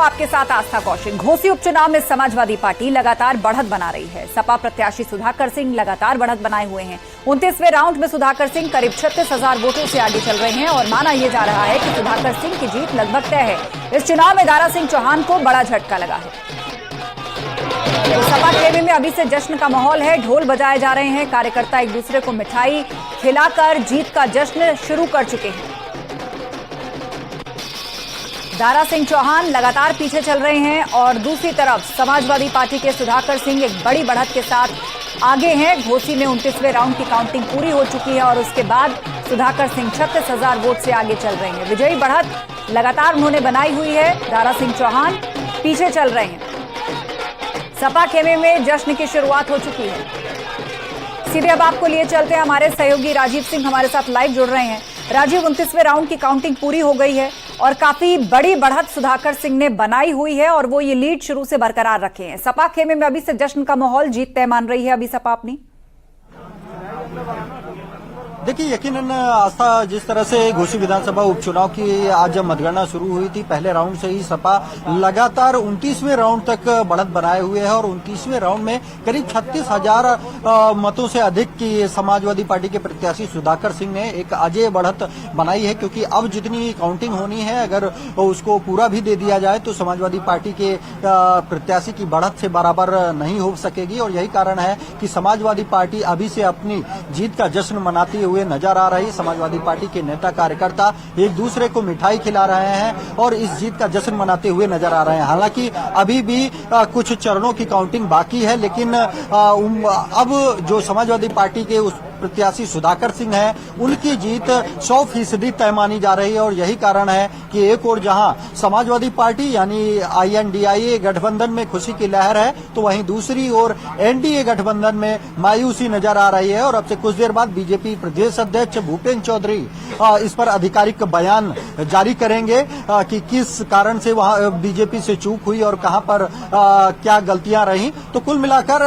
आपके साथ आस्था कौशिक। घोसी उपचुनाव में समाजवादी पार्टी लगातार बढ़त बना रही है। सपा प्रत्याशी सुधाकर सिंह लगातार बढ़त बनाए हुए हैं। 29वें राउंड में सुधाकर सिंह करीब 36,000 वोटों से आगे चल रहे हैं और माना यह जा रहा है कि सुधाकर सिंह की जीत लगभग तय है। इस चुनाव में दारा सिंह चौहान को बड़ा झटका लगा है। तो सपा खेमे में अभी से जश्न का माहौल है, ढोल बजाए जा रहे हैं, कार्यकर्ता एक दूसरे को मिठाई खिलाकर जीत का जश्न शुरू कर चुके हैं। दारा सिंह चौहान लगातार पीछे चल रहे हैं और दूसरी तरफ समाजवादी पार्टी के सुधाकर सिंह एक बड़ी बढ़त के साथ आगे हैं। घोसी में 29वें राउंड की काउंटिंग पूरी हो चुकी है और उसके बाद सुधाकर सिंह 36,000 वोट से आगे चल रहे हैं। विजयी बढ़त लगातार उन्होंने बनाई हुई है। दारा सिंह चौहान पीछे चल रहे हैं। सपा खेमे में जश्न की शुरुआत हो चुकी है। सीधे अब आपको लिए चलते हैं, हमारे सहयोगी राजीव सिंह हमारे साथ लाइव जुड़ रहे हैं। राजीव, 29वें राउंड की काउंटिंग पूरी हो गई है और काफी बड़ी बढ़त सुधाकर सिंह ने बनाई हुई है और वो ये लीड शुरू से बरकरार रखे हैं। सपा खेमे में अभी से जश्न का माहौल, जीत तय मान रही है अभी सपा अपनी। देखिए, यकीनन आस्था, जिस तरह से घोसी विधानसभा उपचुनाव की आज जब मतगणना शुरू हुई थी, पहले राउंड से ही सपा लगातार 29वें राउंड तक बढ़त बनाए हुए है और 29वें राउंड में करीब 36,000 मतों से अधिक की समाजवादी पार्टी के प्रत्याशी सुधाकर सिंह ने एक अजय बढ़त बनाई है। क्योंकि अब जितनी काउंटिंग होनी है, अगर उसको पूरा भी दे दिया जाए तो समाजवादी पार्टी के प्रत्याशी की बढ़त से बराबर नहीं हो सकेगी और यही कारण है कि समाजवादी पार्टी अभी से अपनी जीत का जश्न मनाती हुए नजर आ रही। समाजवादी पार्टी के नेता कार्यकर्ता एक दूसरे को मिठाई खिला रहे हैं और इस जीत का जश्न मनाते हुए नजर आ रहे हैं। हालांकि अभी भी कुछ चरणों की काउंटिंग बाकी है, लेकिन अब जो समाजवादी पार्टी के उस प्रत्याशी सुधाकर सिंह है, उनकी जीत 100% तय मानी जा रही है और यही कारण है कि एक और जहां समाजवादी पार्टी यानी INDIA गठबंधन में खुशी की लहर है, तो वहीं दूसरी ओर NDA गठबंधन में मायूसी नजर आ रही है। और अब से कुछ देर बाद बीजेपी प्रदेश अध्यक्ष भूपेंद्र चौधरी इस पर आधिकारिक बयान जारी करेंगे कि किस कारण से वहां बीजेपी से चूक हुई और कहां पर क्या गलतियां रही। तो कुल मिलाकर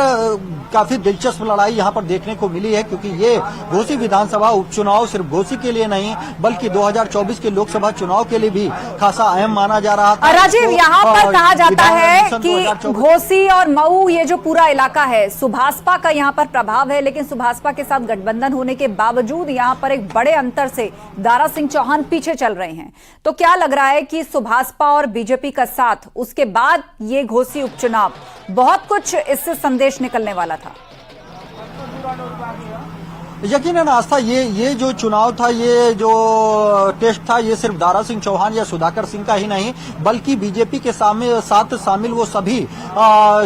काफी दिलचस्प लड़ाई यहां पर देखने को मिली है, क्योंकि ये घोसी विधानसभा उपचुनाव सिर्फ घोसी के लिए नहीं बल्कि 2024 के लोकसभा चुनाव के लिए भी खासा अहम माना जा रहा था। राजीव, यहाँ पर कहा जाता है कि घोसी और मऊ ये जो पूरा इलाका है, सुभाषपा का यहाँ पर प्रभाव है, लेकिन सुभाषपा के साथ गठबंधन होने के बावजूद यहाँ पर एक बड़े अंतर से दारा सिंह चौहान पीछे चल रहे हैं। तो क्या लग रहा है कि सुभाषपा और बीजेपी का साथ, उसके बाद ये घोसी उपचुनाव बहुत कुछ इससे संदेश निकलने वाला था? यकीनन आस्था, ये जो चुनाव था, ये जो टेस्ट था, ये सिर्फ दारा सिंह चौहान या सुधाकर सिंह का ही नहीं बल्कि बीजेपी के साथ शामिल वो सभी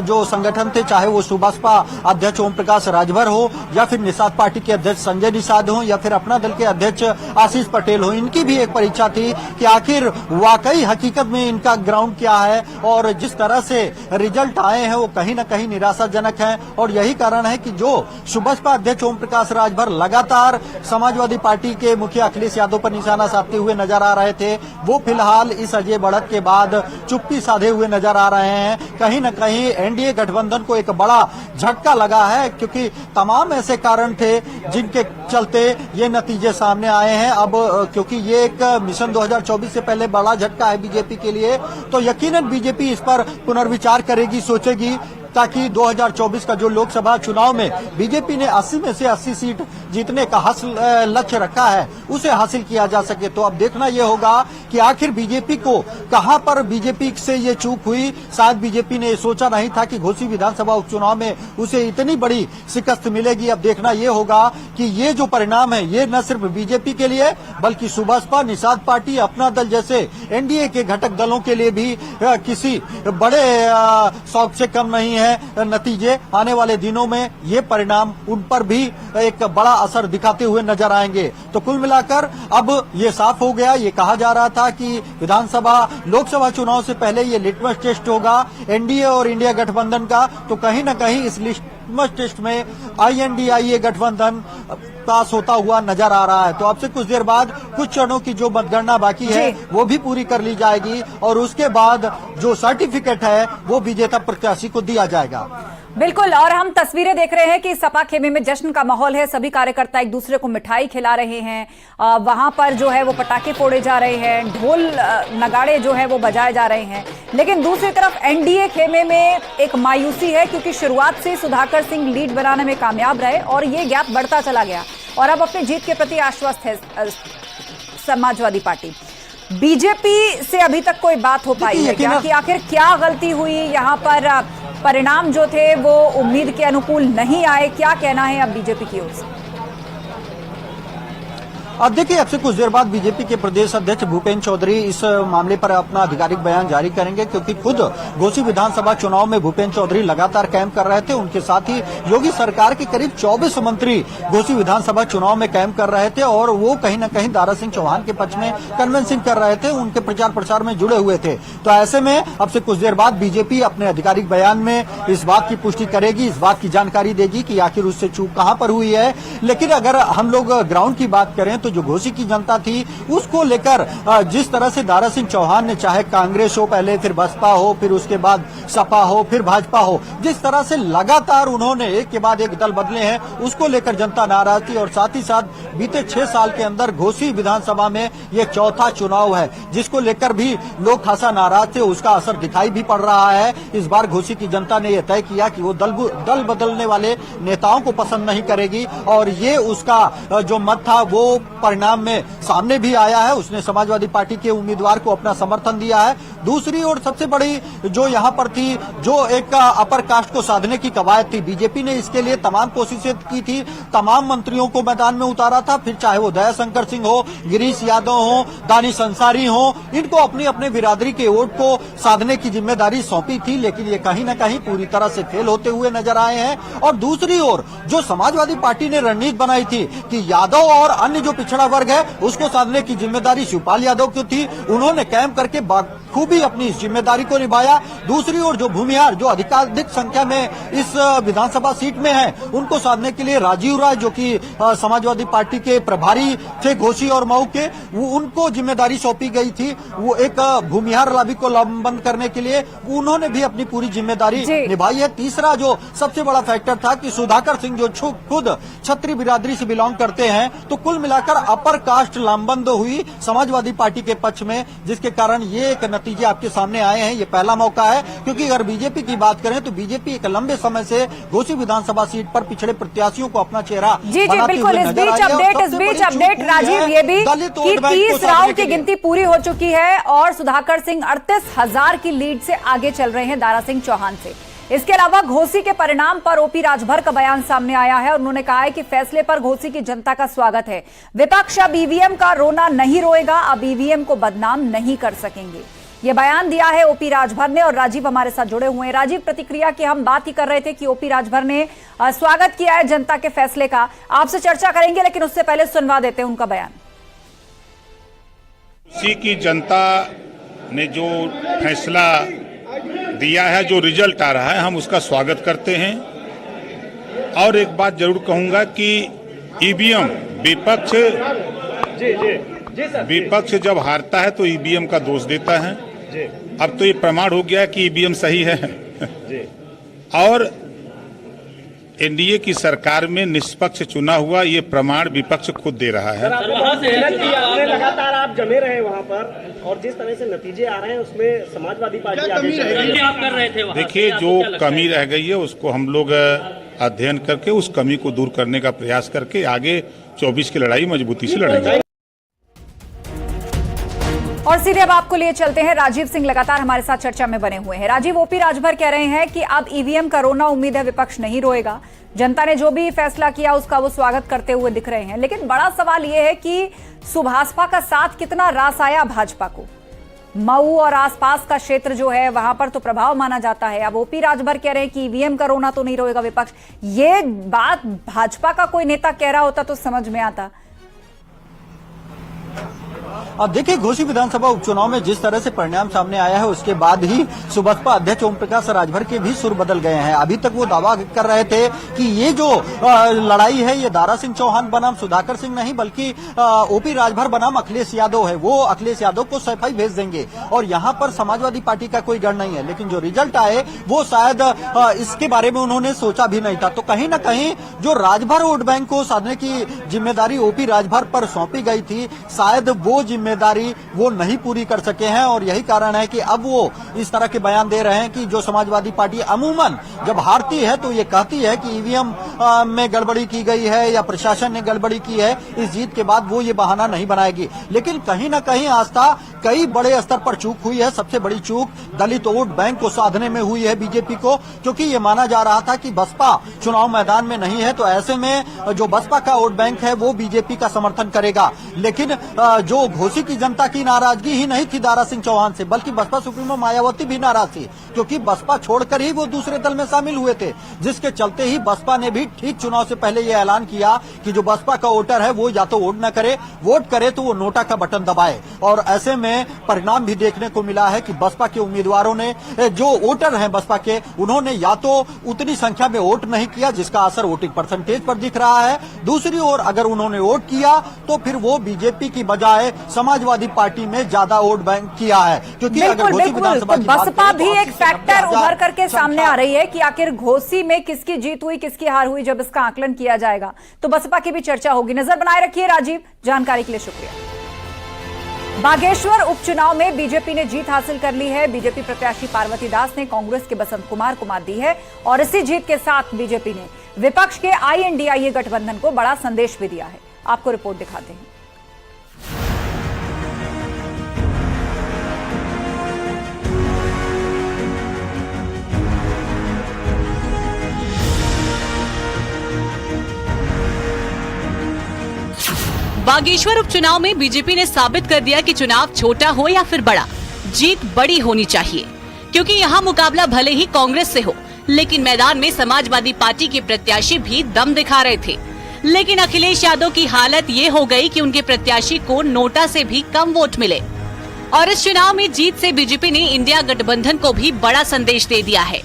जो संगठन थे, चाहे वो सुभाषपा अध्यक्ष ओम प्रकाश राजभर हो या फिर निषाद पार्टी के अध्यक्ष संजय निषाद हो या फिर अपना दल के अध्यक्ष आशीष पटेल हो। इनकी भी एक परीक्षा थी कि आखिर वाकई हकीकत में इनका ग्राउंड क्या है और जिस तरह से रिजल्ट आए हैं वो कहीं न कहीं निराशाजनक है। और यही कारण है कि जो सुभाषपा अध्यक्ष ओम प्रकाश राजभर लगातार समाजवादी पार्टी के मुखिया अखिलेश यादव पर निशाना साधते हुए नजर आ रहे थे, वो फिलहाल इस अजय बढ़त के बाद चुप्पी साधे हुए नजर आ रहे हैं। कहीं न कहीं NDA गठबंधन को एक बड़ा झटका लगा है, क्योंकि तमाम ऐसे कारण थे जिनके चलते ये नतीजे सामने आए हैं। अब क्योंकि ये एक मिशन 2024 से पहले बड़ा झटका है बीजेपी के लिए, तो यकीनन बीजेपी इस पर पुनर्विचार करेगी, सोचेगी, ताकि 2024 का जो लोकसभा चुनाव में बीजेपी ने 80 में से 80 सीट जीतने का लक्ष्य रखा है, उसे हासिल किया जा सके। तो अब देखना यह होगा कि आखिर बीजेपी को कहां पर बीजेपी से ये चूक हुई। शायद बीजेपी ने सोचा नहीं था कि घोसी विधानसभा उपचुनाव में उसे इतनी बड़ी शिकस्त मिलेगी। अब देखना यह होगा कि ये जो परिणाम है, ये न सिर्फ बीजेपी के लिए बल्कि सुभाषपा, निषाद पार्टी, अपना दल जैसे NDA के घटक दलों के लिए भी किसी बड़े शौक से कम नहीं है। नतीजे आने वाले दिनों में ये परिणाम उन पर भी एक बड़ा असर दिखाते हुए नजर आएंगे। तो कुल मिलाकर अब ये साफ हो गया, ये कहा जा रहा था कि विधानसभा लोकसभा चुनाव से पहले ये लिटमस टेस्ट होगा NDA और इंडिया गठबंधन का, तो कहीं न कहीं इस लिटमस टेस्ट में INDIA गठबंधन पास होता हुआ नजर आ रहा है। तो अब से कुछ देर बाद कुछ चरणों की जो मतगणना बाकी है वो भी पूरी कर ली जाएगी और उसके बाद जो सर्टिफिकेट है वो विजेता प्रत्याशी को दिया जाएगा। बिल्कुल, और हम तस्वीरें देख रहे हैं कि सपा खेमे में जश्न का माहौल है। सभी कार्यकर्ता एक दूसरे को मिठाई खिला रहे हैं, वहां पर जो है वो पटाखे फोड़े जा रहे हैं, ढोल नगाड़े जो है वो बजाए जा रहे हैं। लेकिन दूसरी तरफ एनडीए खेमे में एक मायूसी है, क्योंकि शुरुआत से सुधाकर सिंह लीड बनाने में कामयाब रहे और ये गैप बढ़ता चला गया और अब अपनी जीत के प्रति आश्वस्त है समाजवादी पार्टी। बीजेपी से अभी तक कोई बात हो पाई है क्या कि आखिर क्या गलती हुई? यहाँ पर परिणाम जो थे वो उम्मीद के अनुकूल नहीं आए, क्या कहना है अब बीजेपी की ओर से? अब देखिए, अब से कुछ देर बाद बीजेपी के प्रदेश अध्यक्ष भूपेंद्र चौधरी इस मामले पर अपना आधिकारिक बयान जारी करेंगे, क्योंकि खुद घोसी विधानसभा चुनाव में भूपेंद्र चौधरी लगातार कैंप कर रहे थे। उनके साथ ही योगी सरकार के करीब 24 मंत्री घोसी विधानसभा चुनाव में कैंप कर रहे थे और वो कहीं न कहीं दारा सिंह चौहान के पक्ष में कन्वेंसिंग कर रहे थे, उनके प्रचार प्रसार में जुड़े हुए थे। तो ऐसे में अब से कुछ देर बाद बीजेपी अपने आधिकारिक बयान में इस बात की पुष्टि करेगी, इस बात की जानकारी देगी कि आखिर उससे चूक कहां पर हुई है। लेकिन अगर हम लोग ग्राउंड की बात करें तो जो घोसी की जनता थी उसको लेकर जिस तरह से दारा सिंह चौहान ने, चाहे कांग्रेस हो पहले, फिर बसपा हो, फिर उसके बाद सपा हो, फिर भाजपा हो, जिस तरह से लगातार उन्होंने एक के बाद एक दल बदले हैं, उसको लेकर जनता नाराज थी। और साथ ही साथ बीते 6 साल के अंदर घोसी विधानसभा में ये चौथा चुनाव है, जिसको लेकर भी लोग खासा नाराज थे। उसका असर दिखाई भी पड़ रहा है। इस बार घोसी की जनता ने यह तय किया कि वो दल बदलने वाले नेताओं को पसंद नहीं करेगी और ये उसका जो मत था वो परिणाम में सामने भी आया है। उसने समाजवादी पार्टी के उम्मीदवार को अपना समर्थन दिया है। दूसरी ओर सबसे बड़ी जो यहां पर थी, जो एक अपर कास्ट को साधने की कवायद थी, बीजेपी ने इसके लिए तमाम कोशिशें की थी, तमाम मंत्रियों को मैदान में उतारा था, फिर चाहे वो दयाशंकर सिंह हो, गिरीश यादव हो, दानिश अंसारी हो, इनको अपनी अपने बिरादरी के वोट को साधने की जिम्मेदारी सौंपी थी। लेकिन ये कहीं न कहीं पूरी तरह से फेल होते हुए नजर आए हैं। और दूसरी ओर जो समाजवादी पार्टी ने रणनीति बनाई थी कि यादव और अन्य जो पिछड़ा वर्ग है उसको साधने की जिम्मेदारी शिवपाल यादव की थी, उन्होंने कैंप करके खूबी अपनी इस जिम्मेदारी को निभाया। दूसरी ओर जो भूमिहार, जो अधिकाधिक संख्या में इस विधानसभा सीट में है, उनको साधने के लिए राजीव राय, जो कि समाजवादी पार्टी के प्रभारी थे घोसी और मऊ के, वो उनको जिम्मेदारी सौंपी गई थी। वो एक भूमिहार लॉबी को लामबंद करने के लिए उन्होंने भी अपनी पूरी जिम्मेदारी निभाई है। तीसरा जो सबसे बड़ा फैक्टर था कि सुधाकर सिंह जो खुद छत्री बिरादरी से बिलोंग करते हैं, तो कुल मिलाकर अपर कास्ट लामबंद हुई समाजवादी पार्टी के पक्ष में, जिसके कारण ये एक नतीजे आपके सामने आए हैं। ये पहला मौका है, क्योंकि अगर बीजेपी की बात करें तो बीजेपी एक लंबे समय से घोसी विधानसभा सीट पर पिछड़े प्रत्याशियों को अपना चेहरा बनाती हुई नजर आई है। इस बीच अपडेट राजीव ये भी कि 30 राउंड की गिनती पूरी हो चुकी है और सुधाकर सिंह 38,000 की लीड से आगे चल रहे हैं दारा सिंह चौहान से। इसके अलावा घोसी के परिणाम पर ओपी राजभर का बयान सामने आया है और उन्होंने कहा है कि फैसले पर घोसी की जनता का स्वागत है। विपक्ष अब ईवीएम का रोना नहीं रोएगा, अब ईवीएम को बदनाम नहीं कर सकेंगे। ये बयान दिया है ओपी राजभर ने और राजीव हमारे साथ जुड़े हुए हैं। राजीव, प्रतिक्रिया की हम बात ही कर रहे थे कि ओपी राजभर ने स्वागत किया है जनता के फैसले का, आपसे चर्चा करेंगे, लेकिन उससे पहले सुनवा देते हैं उनका बयान। घोसी की जनता ने जो फैसला दिया है, जो रिजल्ट आ रहा है, हम उसका स्वागत करते हैं। और एक बात जरूर कहूंगा कि ईवीएम विपक्ष जब हारता है तो ईवीएम का दोष देता है। अब तो ये प्रमाण हो गया कि ईवीएम सही है और एनडीए की सरकार में निष्पक्ष चुना हुआ ये प्रमाण विपक्ष खुद दे रहा है। लगातार आप जमे रहे वहाँ पर और जिस तरह से नतीजे आ रहे हैं उसमें समाजवादी पार्टी आगे आप कर रहे थे। देखिए, जो कमी रह गई है उसको हम लोग अध्ययन करके उस कमी को दूर करने का प्रयास करके आगे 24 की लड़ाई मजबूती से लड़ेंगे। और सीधे अब आपको लिए चलते हैं, राजीव सिंह लगातार हमारे साथ चर्चा में बने हुए हैं। राजीव, ओपी राजभर कह रहे हैं कि अब ईवीएम का रोना उम्मीद है विपक्ष नहीं रोएगा, जनता ने जो भी फैसला किया उसका वो स्वागत करते हुए दिख रहे हैं। लेकिन बड़ा सवाल यह है कि सुभाषपा का साथ कितना रास आया भाजपा को? मऊ और आसपास का क्षेत्र जो है वहां पर तो प्रभाव माना जाता है। अब ओपी राजभर कह रहे हैं कि ईवीएम का रोना तो नहीं रोएगा विपक्ष। ये बात भाजपा का कोई नेता कह रहा होता तो समझ में आता। अब देखिए, घोसी विधानसभा उपचुनाव में जिस तरह से परिणाम सामने आया है उसके बाद ही सुबसपा अध्यक्ष ओम प्रकाश राजभर के भी सुर बदल गए हैं। अभी तक वो दावा कर रहे थे कि ये जो लड़ाई है ये दारा सिंह चौहान बनाम सुधाकर सिंह नहीं बल्कि ओपी राजभर बनाम अखिलेश यादव है। वो अखिलेश यादव को सफाई भेज देंगे और यहाँ पर समाजवादी पार्टी का कोई गढ़ नहीं है। लेकिन जो रिजल्ट आए वो शायद इसके बारे में उन्होंने सोचा भी नहीं था। तो कहीं ना कहीं जो राजभर वोट बैंक को साधने की जिम्मेदारी ओपी राजभर पर सौंपी गई थी, शायद वो जिम्मेदारी वो नहीं पूरी कर सके हैं। और यही कारण है कि अब वो इस तरह के बयान दे रहे हैं कि जो समाजवादी पार्टी अमूमन जब हारती है तो ये कहती है कि ईवीएम में गड़बड़ी की गई है या प्रशासन ने गड़बड़ी की है, इस जीत के बाद वो ये बहाना नहीं बनाएगी। लेकिन कहीं ना कहीं आस्था कई बड़े स्तर पर चूक हुई है। सबसे बड़ी चूक दलित वोट बैंक को साधने में हुई है बीजेपी को, क्योंकि ये माना जा रहा था कि बसपा चुनाव मैदान में नहीं है तो ऐसे में जो बसपा का वोट बैंक है वो बीजेपी का समर्थन करेगा। लेकिन जो घोसी की जनता की नाराजगी ही नहीं थी दारा सिंह चौहान से, बल्कि बसपा सुप्रीमो मायावती भी नाराज थी, क्योंकि बसपा छोड़कर ही वो दूसरे दल में शामिल हुए थे। जिसके चलते ही बसपा ने भी ठीक चुनाव से पहले ये ऐलान किया कि जो बसपा का वोटर है वो या तो वोट न करे, वोट करे तो वो नोटा का बटन दबाए। और ऐसे में परिणाम भी देखने को मिला है कि बसपा के उम्मीदवारों ने, जो वोटर हैं बसपा के, उन्होंने या तो उतनी संख्या में वोट नहीं किया जिसका असर वोटिंग परसेंटेज पर दिख रहा है। दूसरी ओर अगर उन्होंने वोट किया तो फिर वो बीजेपी की बजाय समाजवादी पार्टी में ज्यादा वोट बैंक किया है। क्योंकि अगर घोसी विधानसभा की बात बसपा करें भी तो एक फैक्टर उभर करके सामने आ रही है कि आखिर घोसी में किसकी जीत हुई किसकी हार हुई। जब इसका आकलन किया जाएगा तो बसपा की भी चर्चा होगी। नजर बनाए रखिए राजीव, जानकारी के लिए शुक्रिया। बागेश्वर उपचुनाव में बीजेपी ने जीत हासिल कर ली है। बीजेपी प्रत्याशी पार्वती दास ने कांग्रेस के बसंत कुमार को मात दी है और इसी जीत के साथ बीजेपी ने विपक्ष के INDIA गठबंधन को बड़ा संदेश भी दिया है। आपको रिपोर्ट दिखाते हैं। बागेश्वर उपचुनाव में बीजेपी ने साबित कर दिया कि चुनाव छोटा हो या फिर बड़ा, जीत बड़ी होनी चाहिए। क्योंकि यहाँ मुकाबला भले ही कांग्रेस से हो, लेकिन मैदान में समाजवादी पार्टी के प्रत्याशी भी दम दिखा रहे थे। लेकिन अखिलेश यादव की हालत ये हो गई कि उनके प्रत्याशी को नोटा से भी कम वोट मिले। और इस चुनाव में जीत से बीजेपी ने इंडिया गठबंधन को भी बड़ा संदेश दे दिया है।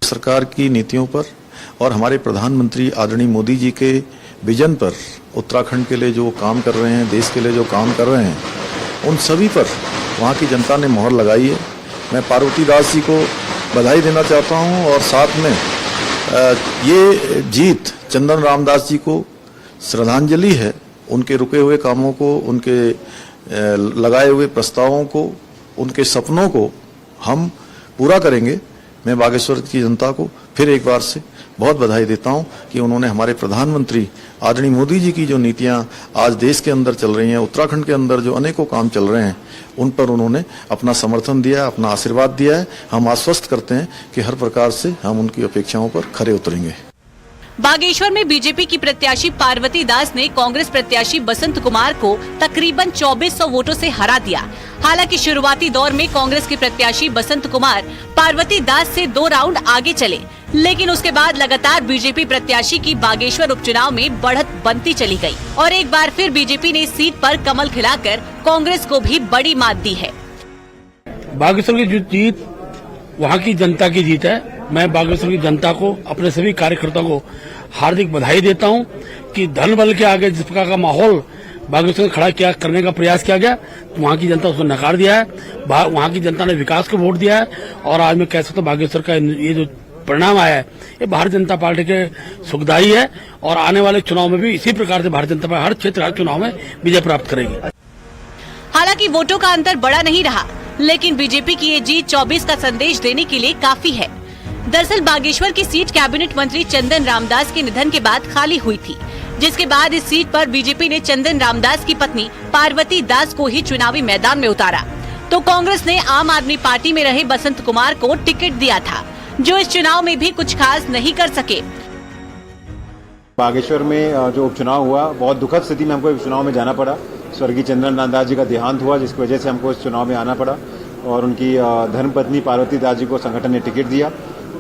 सरकार की नीतियों पर और हमारे प्रधानमंत्री आदरणीय मोदी जी के विजन पर, उत्तराखंड के लिए जो काम कर रहे हैं, देश के लिए जो काम कर रहे हैं, उन सभी पर वहाँ की जनता ने मोहर लगाई है। मैं पार्वती दास जी को बधाई देना चाहता हूँ और साथ में ये जीत चंदन रामदास जी को श्रद्धांजलि है। उनके रुके हुए कामों को, उनके लगाए हुए प्रस्तावों को, उनके सपनों को हम पूरा करेंगे। मैं बागेश्वर की जनता को फिर एक बार से बहुत बधाई देता हूं कि उन्होंने हमारे प्रधानमंत्री आदरणीय मोदी जी की जो नीतियां आज देश के अंदर चल रही हैं, उत्तराखंड के अंदर जो अनेकों काम चल रहे हैं, उन पर उन्होंने अपना समर्थन दिया है, अपना आशीर्वाद दिया है। हम आश्वस्त करते हैं कि हर प्रकार से हम उनकी अपेक्षाओं पर खरे उतरेंगे। बागेश्वर में बीजेपी की प्रत्याशी पार्वती दास ने कांग्रेस प्रत्याशी बसंत कुमार को तकरीबन 2400 वोटों से हरा दिया। हालांकि शुरुआती दौर में कांग्रेस के प्रत्याशी बसंत कुमार पार्वती दास से 2 राउंड आगे चले, लेकिन उसके बाद लगातार बीजेपी प्रत्याशी की बागेश्वर उपचुनाव में बढ़त बनती चली गई और एक बार फिर बीजेपी ने इस सीट पर कमल खिलाकर कांग्रेस को भी बड़ी मात दी है। बागेश्वर की जीत वहाँ की जनता की जीत है। मैं बागेश्वर की जनता को, अपने सभी कार्यकर्ताओं को हार्दिक बधाई देता हूँ कि धन बल के आगे जिस प्रकार का माहौल बागेश्वर खड़ा किया करने का प्रयास किया गया, तो वहाँ की जनता उसको नकार दिया है। वहाँ की जनता ने विकास को वोट दिया है और आज मैं कह सकता हूँ बागेश्वर का ये जो परिणाम आया है ये भारतीय जनता पार्टी के सुखदायी है और आने वाले चुनाव में भी इसी प्रकार से भारतीय जनता पार्टी हर क्षेत्र, हर चुनाव में विजय प्राप्त करेगी। हालांकि वोटों का अंतर बड़ा नहीं रहा, लेकिन बीजेपी की ये जीत 24 का संदेश देने के लिए काफी है। दरअसल बागेश्वर की सीट कैबिनेट मंत्री चंदन रामदास के निधन के बाद खाली हुई थी, जिसके बाद इस सीट पर बीजेपी ने चंदन रामदास की पत्नी पार्वती दास को ही चुनावी मैदान में उतारा। तो कांग्रेस ने आम आदमी पार्टी में रहे बसंत कुमार को टिकट दिया था, जो इस चुनाव में भी कुछ खास नहीं कर सके। बागेश्वर में जो उपचुनाव हुआ, बहुत दुखद स्थिति में हमको इस चुनाव में जाना पड़ा। स्वर्गीय चंदन रामदास जी का देहांत हुआ, जिसकी वजह से हमको इस चुनाव में आना पड़ा और उनकी धर्मपत्नी पार्वती दास जी को संगठन ने टिकट दिया।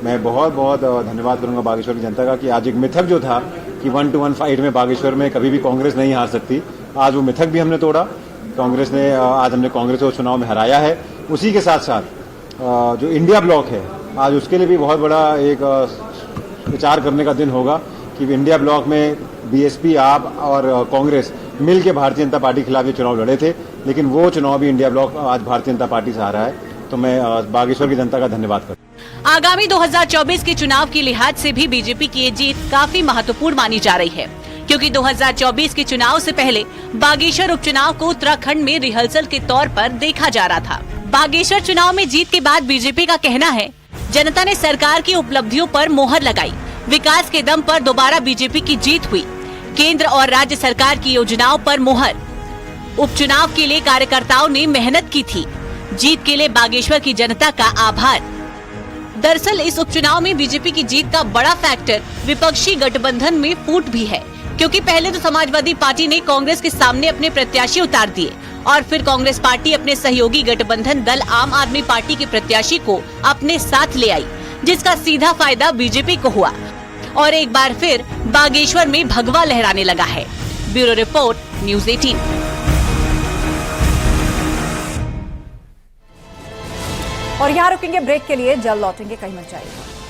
मैं बहुत बहुत धन्यवाद करूंगा बागेश्वर की जनता का कि आज एक मिथक जो था कि 1-to-1 फाइट में बागेश्वर में कभी भी कांग्रेस नहीं हार सकती, आज वो मिथक भी हमने तोड़ा। कांग्रेस ने आज हमने कांग्रेस को चुनाव में हराया है। उसी के साथ साथ जो इंडिया ब्लॉक है, आज उसके लिए भी बहुत बड़ा एक विचार करने का दिन होगा कि इंडिया ब्लॉक में बीएसपी, आप और कांग्रेस मिल के भारतीय जनता पार्टी के खिलाफ ये चुनाव लड़े थे, लेकिन वो चुनाव भी इंडिया ब्लॉक आज भारतीय जनता पार्टी से हारा है। तो मैं बागेश्वर की जनता का धन्यवाद करता हूं। आगामी 2024 के चुनाव के लिहाज से भी बीजेपी की ये जीत काफी महत्वपूर्ण मानी जा रही है, क्योंकि 2024 के चुनाव से पहले बागेश्वर उपचुनाव को उत्तराखंड में रिहर्सल के तौर पर देखा जा रहा था। बागेश्वर चुनाव में जीत के बाद बीजेपी का कहना है, जनता ने सरकार की उपलब्धियों पर मोहर लगाई, विकास के दम पर दोबारा बीजेपी की जीत हुई, केंद्र और राज्य सरकार की योजनाओं पर मोहर। उपचुनाव के लिए कार्यकर्ताओं ने मेहनत की थी, जीत के लिए बागेश्वर की जनता का आभार। दरअसल इस उपचुनाव में बीजेपी की जीत का बड़ा फैक्टर विपक्षी गठबंधन में फूट भी है, क्योंकि पहले तो समाजवादी पार्टी ने कांग्रेस के सामने अपने प्रत्याशी उतार दिए और फिर कांग्रेस पार्टी अपने सहयोगी गठबंधन दल आम आदमी पार्टी के प्रत्याशी को अपने साथ ले आई, जिसका सीधा फायदा बीजेपी को हुआ और एक बार फिर बागेश्वर में भगवा लहराने लगा है। Bureau report, news 18। और यहाँ रुकेंगे ब्रेक के लिए, जल्द लौटेंगे, कहीं मत जाइए।